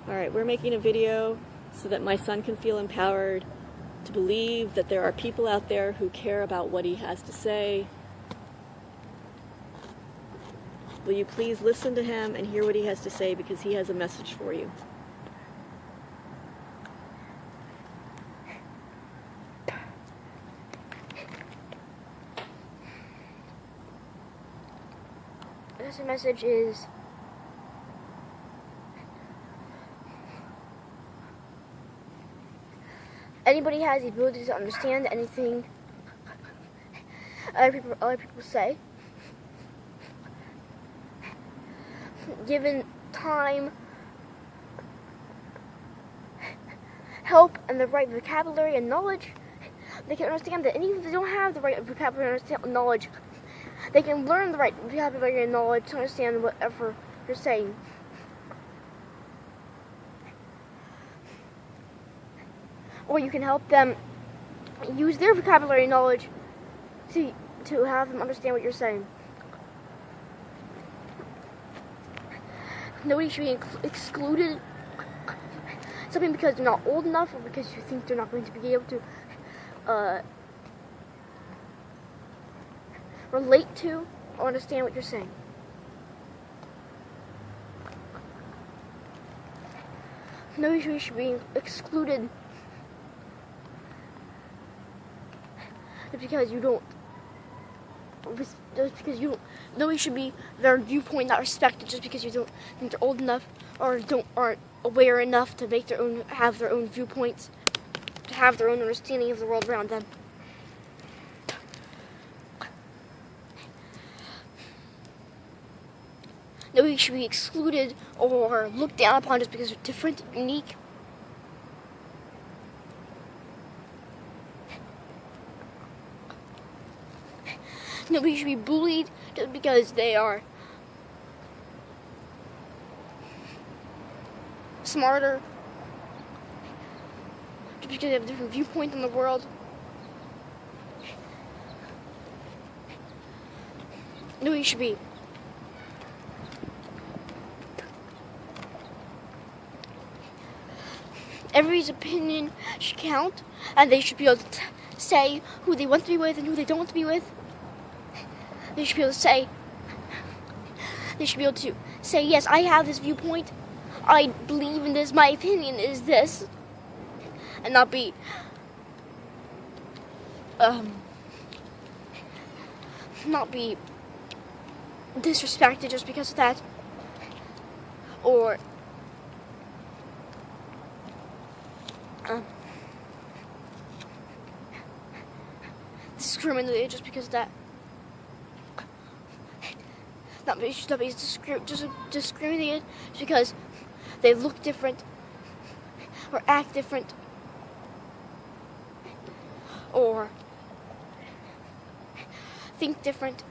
Alright, we're making a video so that my son can feel empowered to believe that there are people out there who care about what he has to say. Will you please listen to him and hear what he has to say, because he has a message for you. This message is anybody has the ability to understand anything other people say, given time, help, and the right vocabulary and knowledge, they can understand that. And even if they don't have the right vocabulary and knowledge, they can learn the right vocabulary and knowledge to understand whatever you're saying. Or you can help them use their vocabulary and knowledge to have them understand what you're saying. Nobody should be excluded simply because they're not old enough, or because you think they're not going to be able to relate to or understand what you're saying. Nobody should be excluded just because you don't. Nobody should be their viewpoint not respected just because you don't think they're old enough or aren't aware enough to have their own viewpoints, to have their own understanding of the world around them. Nobody should be excluded or looked down upon just because they're different, unique. Nobody should be bullied just because they are smarter, just because they have a different viewpoint on the world. Nobody should be everybody's opinion should count, and they should be able to say who they want to be with and who they don't want to be with. They should be able to say, yes, I have this viewpoint, I believe in this, my opinion is this, and not be disrespected just because of that, or discriminated just because of that. Not be discriminated just because they look different or act different or think different.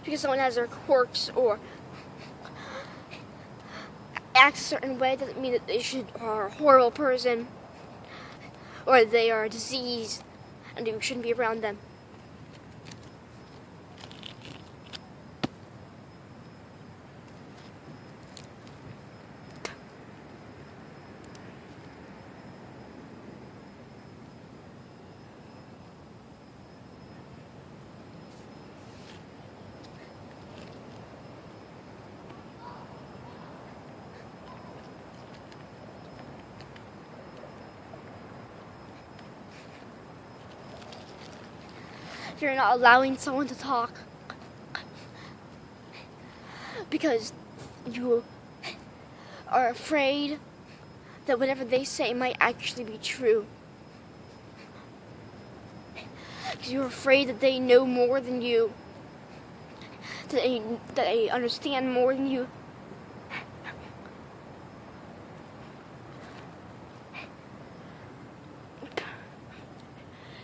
Because someone has their quirks or acts a certain way doesn't mean that they are a horrible person or they are a disease and you shouldn't be around them. You're not allowing someone to talk because you are afraid that whatever they say might actually be true. Because you're afraid that they know more than you, that they understand more than you.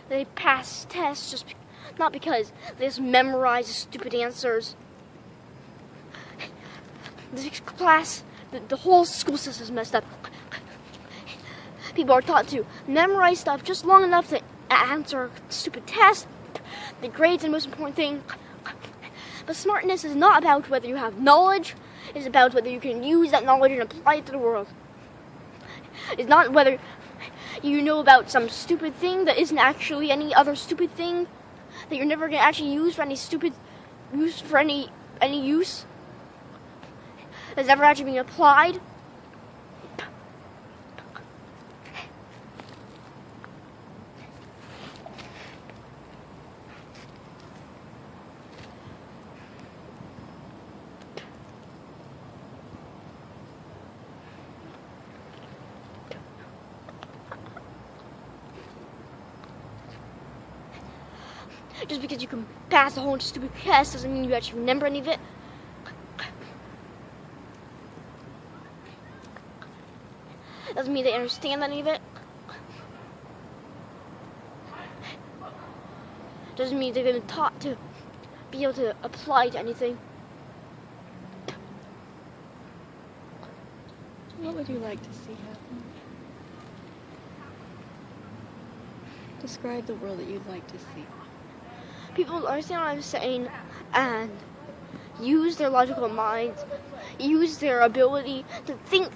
They pass tests just not because they just memorize stupid answers. This class, the whole school system is messed up. People are taught to memorize stuff just long enough answer stupid tests. The grades are the most important thing. But smartness is not about whether you have knowledge. It's about whether you can use that knowledge and apply it to the world. It's not whether you know about some stupid thing that isn't actually any other stupid thing that you're never going to actually use for any stupid use for any use that's never actually being applied. Just because you can pass a whole stupid test doesn't mean you actually remember any of it. Doesn't mean they understand any of it. Doesn't mean they've been taught to be able to apply to anything. What would you like to see happen? Describe the world that you'd like to see. People understand what I'm saying and use their logical minds, use their ability to think,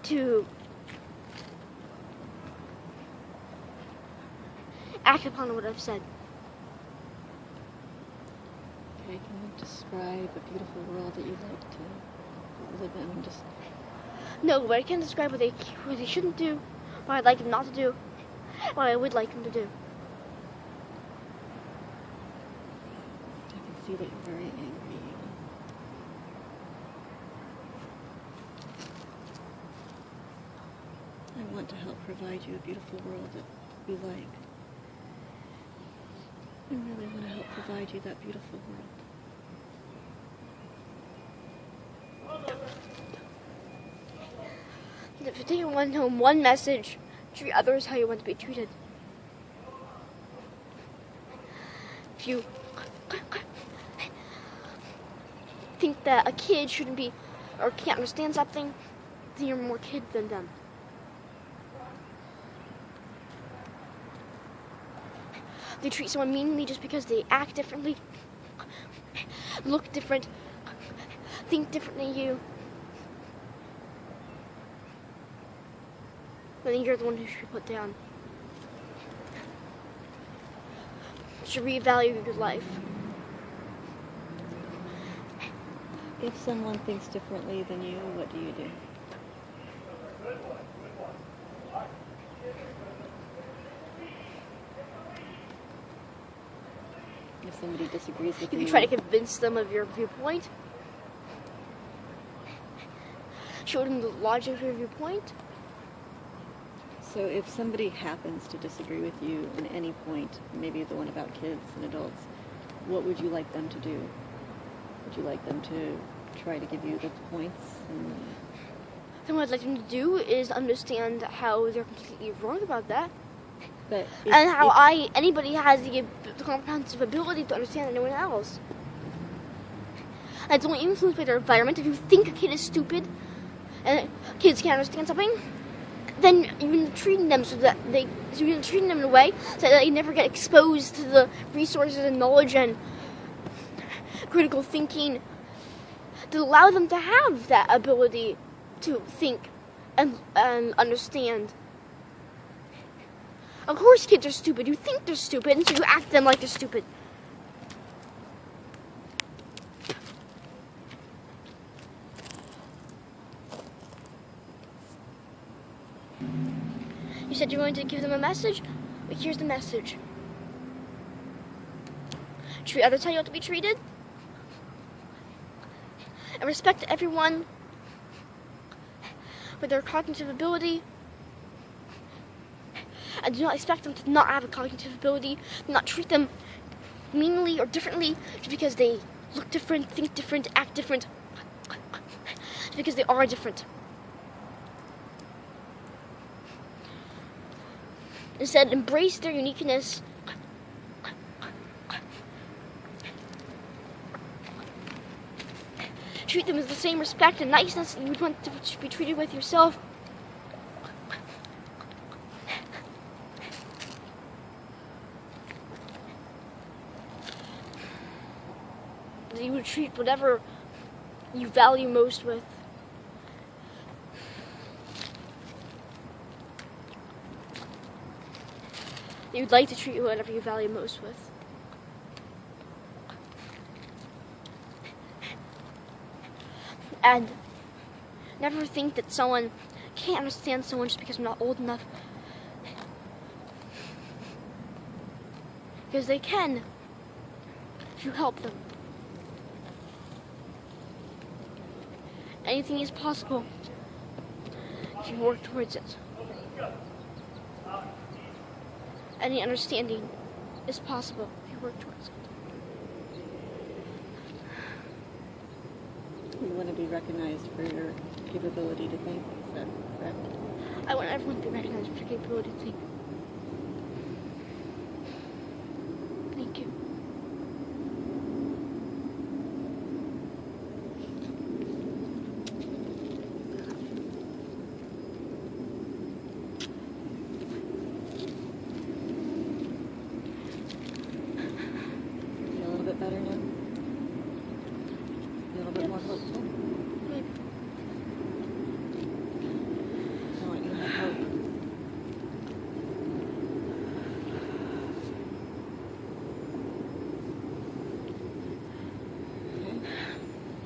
to act upon what I've said. Okay, can you describe a beautiful world that you'd like to live in? And just No, but I can't describe what they shouldn't do, what I'd like them not to do, what I would like them to do. I can see that you're very angry. I want to help provide you a beautiful world that you like. I really want to help provide you that beautiful world. If you take one home, one message, treat others how you want to be treated. If you think that a kid shouldn't be or can't understand something, then you're more kid than them. They treat someone meanly just because they act differently, look different, think different than you. Then you're the one who should be put down. You should reevaluate your life. If someone thinks differently than you, what do you do? If somebody disagrees with you, You can try to convince them of your viewpoint. Show them the logic of your viewpoint. So if somebody happens to disagree with you in any point, maybe the one about kids and adults, what would you like them to do? Would you like them to try to give you the points? Then what I'd like them to do is understand how they're completely wrong about that. But And how anybody has the comprehensive ability to understand anyone else. And it's only influenced by their environment. If you think a kid is stupid and kids can't understand something, then you're treating them in a way so that they never get exposed to the resources and knowledge and critical thinking to allow them to have that ability to think and understand. Of course kids are stupid. You think they're stupid, and so you act them like they're stupid. You said you're going to give them a message? But here's the message. Treat others how you want to be treated. And respect everyone for their cognitive ability. And do not expect them to not have a cognitive ability. Do not treat them meanly or differently just because they look different, think different, act different. Just because they are different. Instead, embrace their uniqueness. Treat them with the same respect and niceness that you would want to be treated with yourself. that you would treat whatever you value most with. You'd like to treat whatever you value most with. And never think that someone can't understand someone just because they're not old enough. Because they can, if you help them. Anything is possible if you work towards it. Any understanding is possible if you work towards it. You want to be recognized for your capability to think, is that correct? I want everyone to be recognized for their capability to think. Thank you. Feel a little bit better now? A little bit more hopeful? Maybe. I want you to have hope. Okay.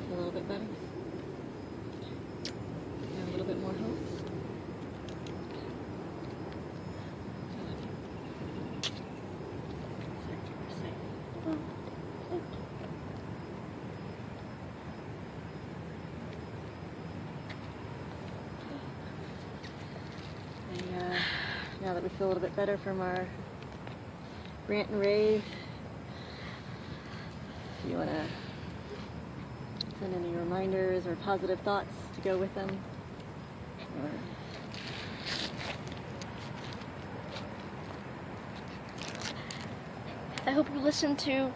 Feel a little bit better? Have a little bit more hope? Now that we feel a little bit better from our rant and rave, do you want to send any reminders or positive thoughts to go with them? Or I hope you listen to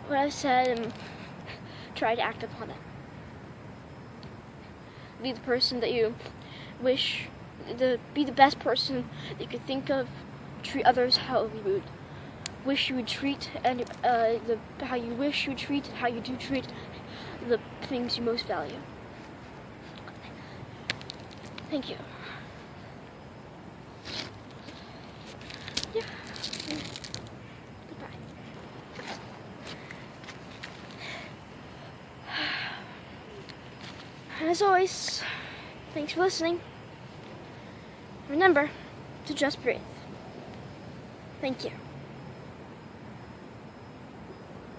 what I said and try to act upon it. Be the person that you wish, be the best person that you could think of. Treat others how you would wish you would treat, and how you wish you would treat, and how you do treat the things you most value. Thank you. Yeah. Goodbye. As always, thanks for listening. Remember to just breathe. Thank you.